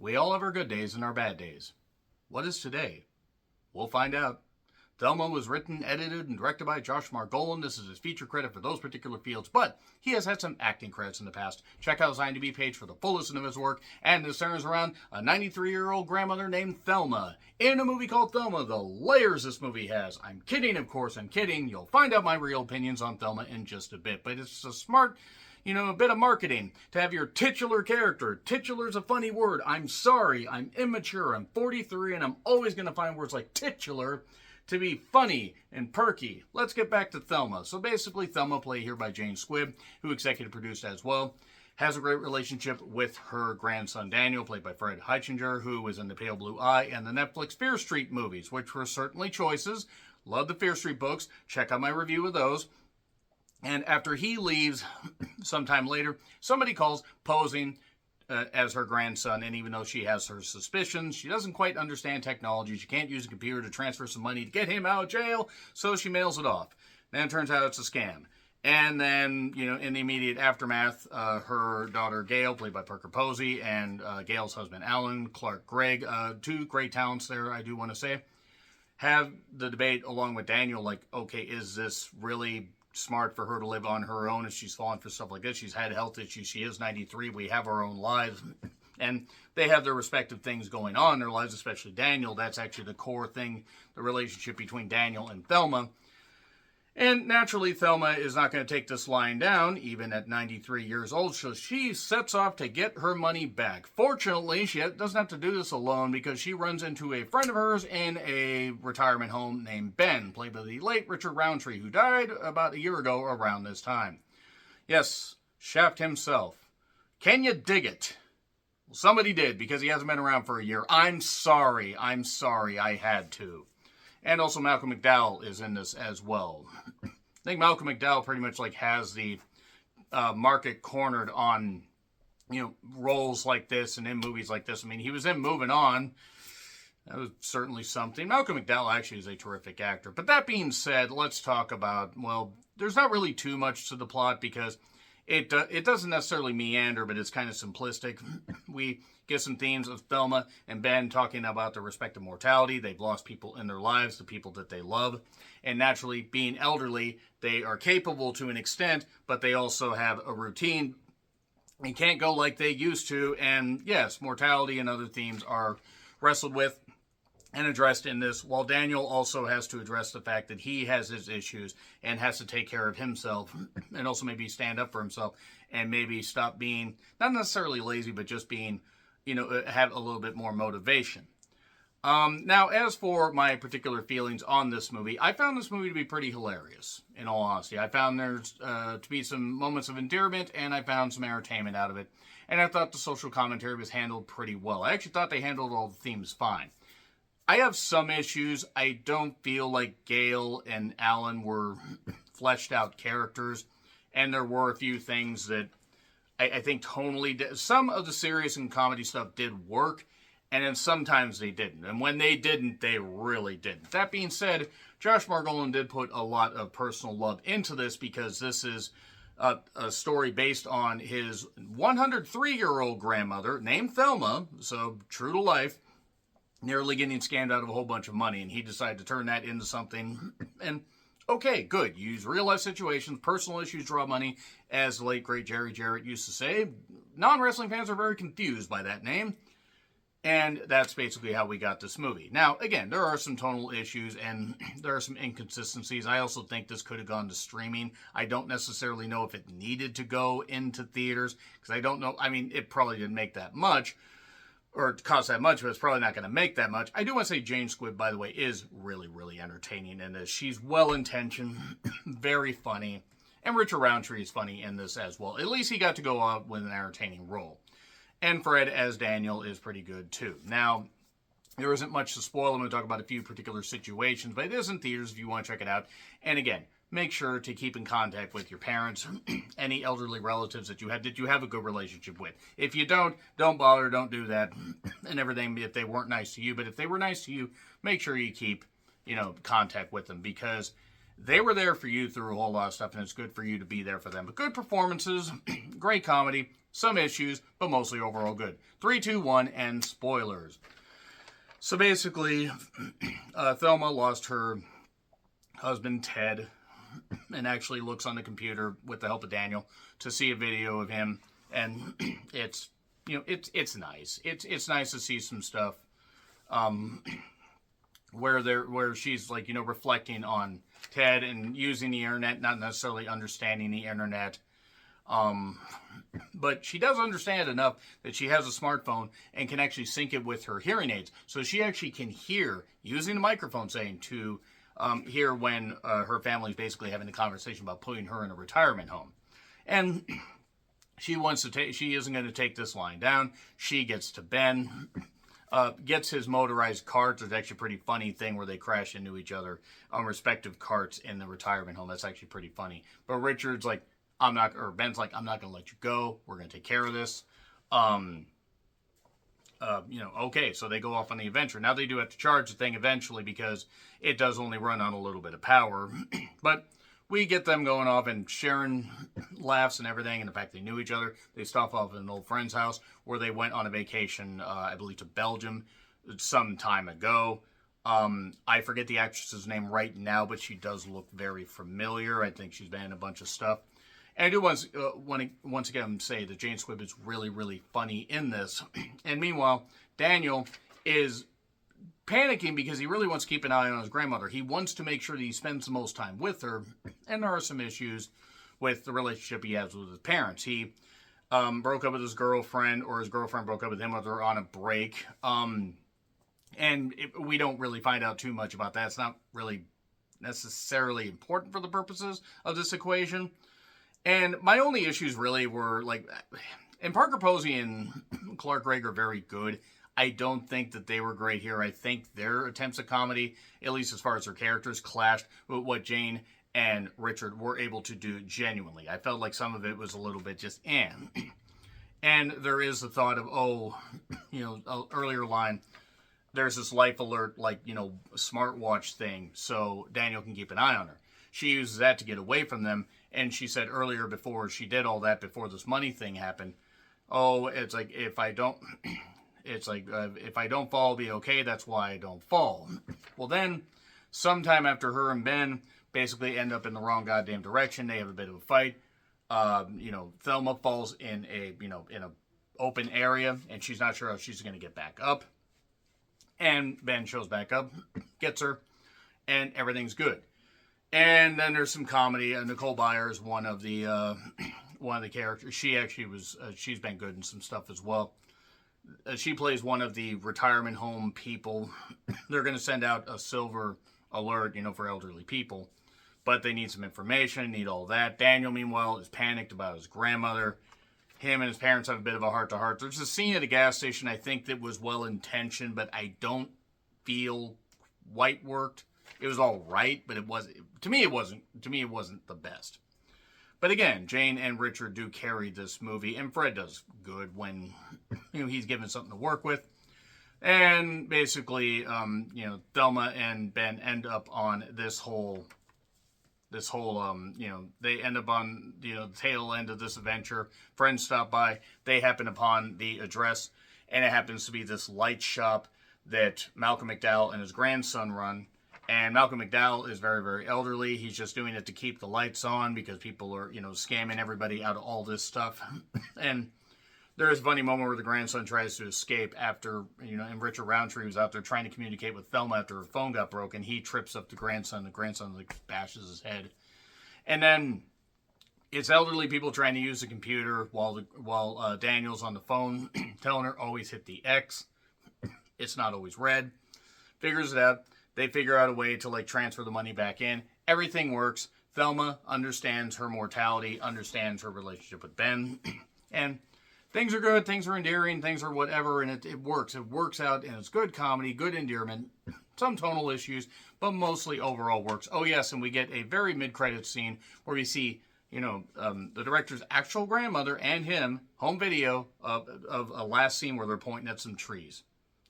We all have our good days and our bad days. What is today? We'll find out. Thelma was written, edited, and directed by Josh Margolin. This is his feature credit for those particular fields, but he has had some acting credits in the past. Check out his IMDb page for the full list of his work, and this centers around a 93-year-old grandmother named Thelma in a movie called Thelma. The layers this movie has. I'm kidding, of course, I'm kidding. You'll find out my real opinions on Thelma in just a bit, but it's a smart, a bit of marketing to have your titular character. Titular's a funny word. I'm sorry, I'm immature, I'm 43, and I'm always going to find words like titular to be funny and perky. Let's get back to Thelma. So basically, Thelma, played here by Jane Sqiubb, who executive produced as well, has a great relationship with her grandson Daniel, played by Fred Hechinger, who was in The Pale Blue Eye and the Netflix Fear Street movies, which were certainly choices. Love the Fear Street books. Check out my review of those. And after he leaves, sometime later, somebody calls posing as her grandson, and even though she has her suspicions, she doesn't quite understand technology. She can't use a computer to transfer some money to get him out of jail, so she mails it off. Then it turns out it's a scam. And then, in the immediate aftermath, her daughter Gail, played by Parker Posey, and Gail's husband Alan, Clark Gregg, two great talents there, I do want to say, have the debate along with Daniel, like, okay, is this really smart for her to live on her own as she's fallen for stuff like this? She's had health issues. She is 93. We have our own lives. And they have their respective things going on in their lives, especially Daniel. That's actually the core thing, the relationship between Daniel and Thelma. And naturally, Thelma is not going to take this lying down, even at 93 years old, so she sets off to get her money back. Fortunately, she doesn't have to do this alone, because she runs into a friend of hers in a retirement home named Ben, played by the late Richard Roundtree, who died about a year ago around this time. Yes, Shaft himself. Can you dig it? Well, somebody did, because he hasn't been around for a year. I'm sorry, I had to. And also Malcolm McDowell is in this as well. I think Malcolm McDowell pretty much has the market cornered on, roles like this and in movies like this. I mean, he was in Moving On. That was certainly something. Malcolm McDowell actually is a terrific actor. But that being said, let's talk about, there's not really too much to the plot, because it doesn't necessarily meander, but it's kind of simplistic. We get some themes of Thelma and Ben talking about their respective mortality. They've lost people in their lives, the people that they love. And naturally, being elderly, they are capable to an extent, but they also have a routine and can't go like they used to. And yes, mortality and other themes are wrestled with and addressed in this, while Daniel also has to address the fact that he has his issues and has to take care of himself, and also maybe stand up for himself, and maybe stop being, not necessarily lazy, but just being, have a little bit more motivation. Now, as for my particular feelings on this movie, I found this movie to be pretty hilarious, in all honesty. I found there's to be some moments of endearment, and I found some entertainment out of it. And I thought the social commentary was handled pretty well. I actually thought they handled all the themes fine. I have some issues. I don't feel like Gail and Alan were fleshed out characters, and there were a few things that I think tonally did. Some of the serious and comedy stuff did work, and then sometimes they didn't. And when they didn't, they really didn't. That being said, Josh Margolin did put a lot of personal love into this, because this is a story based on his 103-year-old grandmother named Thelma, so true to life, nearly getting scammed out of a whole bunch of money, and he decided to turn that into something. And okay, good. Use real-life situations, personal issues draw money, as the late, great Jerry Jarrett used to say. Non-wrestling fans are very confused by that name, and that's basically how we got this movie. Now, again, there are some tonal issues, and there are some inconsistencies. I also think this could have gone to streaming. I don't necessarily know if it needed to go into theaters, because I don't know. I mean, it probably didn't make that much, or cost that much, but it's probably not going to make that much. I do want to say Jane Sqiubb, by the way, is really, really entertaining in this. She's well-intentioned, very funny, and Richard Roundtree is funny in this as well. At least he got to go out with an entertaining role. And Fred as Daniel is pretty good, too. Now, there isn't much to spoil. I'm going to talk about a few particular situations, but it is in theaters if you want to check it out. And again, make sure to keep in contact with your parents, any elderly relatives that you have a good relationship with. If you don't bother, don't do that, and everything if they weren't nice to you. But if they were nice to you, make sure you keep, contact with them, because they were there for you through a whole lot of stuff, and it's good for you to be there for them. But good performances, great comedy, some issues, but mostly overall good. 3, 2, 1, and spoilers. So basically, Thelma lost her husband, Ted, and actually looks on the computer with the help of Daniel to see a video of him. And it's, it's nice. It's nice to see some stuff where she's like, reflecting on Ted and using the internet, not necessarily understanding the internet. But she does understand enough that she has a smartphone and can actually sync it with her hearing aids. So she actually can hear, using the microphone saying, to hear when her family's basically having a conversation about putting her in a retirement home. And she isn't going to take this line down. She gets to Ben, gets his motorized cart. There's actually a pretty funny thing where they crash into each other on respective carts in the retirement home. That's actually pretty funny. But Richard's like, Ben's like, I'm not going to let you go. We're going to take care of this. Okay, so they go off on the adventure. Now they do have to charge the thing eventually because it does only run on a little bit of power. But we get them going off, and Sharon laughs and everything, and the fact they knew each other. They stop off at an old friend's house where they went on a vacation, I believe, to Belgium some time ago. I forget the actress's name right now, but she does look very familiar. I think she's been in a bunch of stuff. And I do want to once again say that Jane Sqiubb is really, really funny in this. And meanwhile, Daniel is panicking because he really wants to keep an eye on his grandmother. He wants to make sure that he spends the most time with her. And there are some issues with the relationship he has with his parents. He broke up with his girlfriend, or his girlfriend broke up with him while they're on a break. We don't really find out too much about that. It's not really necessarily important for the purposes of this equation. And my only issues really were, like, and Parker Posey and Clark Gregg are very good. I don't think that they were great here. I think their attempts at comedy, at least as far as their characters, clashed with what Jane and Richard were able to do genuinely. I felt like some of it was a little bit just And there is the thought of, an earlier line, there's this life alert, smartwatch thing, so Daniel can keep an eye on her. She uses that to get away from them. And she said earlier, before she did all that, before this money thing happened, if I don't fall, I'll be okay. That's why I don't fall. Well, then, sometime after her and Ben basically end up in the wrong goddamn direction, they have a bit of a fight. Thelma falls in in a open area, and she's not sure how she's going to get back up. And Ben shows back up, gets her, and everything's good. And then there's some comedy. Nicole Byer is one of the characters. She actually she's been good in some stuff as well. She plays one of the retirement home people. They're going to send out a silver alert, for elderly people. But they need some information, need all that. Daniel, meanwhile, is panicked about his grandmother. Him and his parents have a bit of a heart-to-heart. There's a scene at a gas station, I think, that was well-intentioned, but I don't feel quite worked. It was all right, but it wasn't the best. But again, Jane and Richard do carry this movie, and Fred does good when he's given something to work with. And basically, Thelma and Ben end up on this whole they end up on the tail end of this adventure. Friends stop by. They happen upon the address, and it happens to be this light shop that Malcolm McDowell and his grandson run. And Malcolm McDowell is very, very elderly. He's just doing it to keep the lights on because people are, scamming everybody out of all this stuff. And there is a funny moment where the grandson tries to escape after, and Richard Roundtree was out there trying to communicate with Thelma after her phone got broken. He trips up the grandson. The grandson, bashes his head. And then it's elderly people trying to use the computer while Daniel's on the phone telling her, always hit the X. It's not always red. Figures it out. They figure out a way to transfer the money back in. Everything works. Thelma understands her mortality, understands her relationship with Ben. And things are good, things are endearing, things are whatever, and it works. It works out, and it's good comedy, good endearment, some tonal issues, but mostly overall works. Oh, yes, and we get a very mid-credits scene where we see, the director's actual grandmother and him, home video of a last scene where they're pointing at some trees.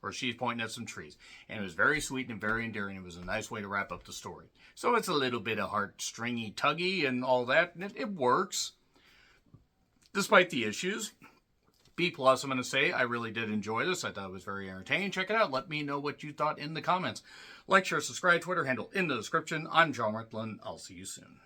Or she's pointing at some trees. And it was very sweet and very endearing. It was a nice way to wrap up the story. So it's a little bit of heart-stringy, tuggy, and all that. And it works, despite the issues. B+, I'm going to say I really did enjoy this. I thought it was very entertaining. Check it out. Let me know what you thought in the comments. Like, share, subscribe, Twitter handle in the description. I'm John Rickland. I'll see you soon.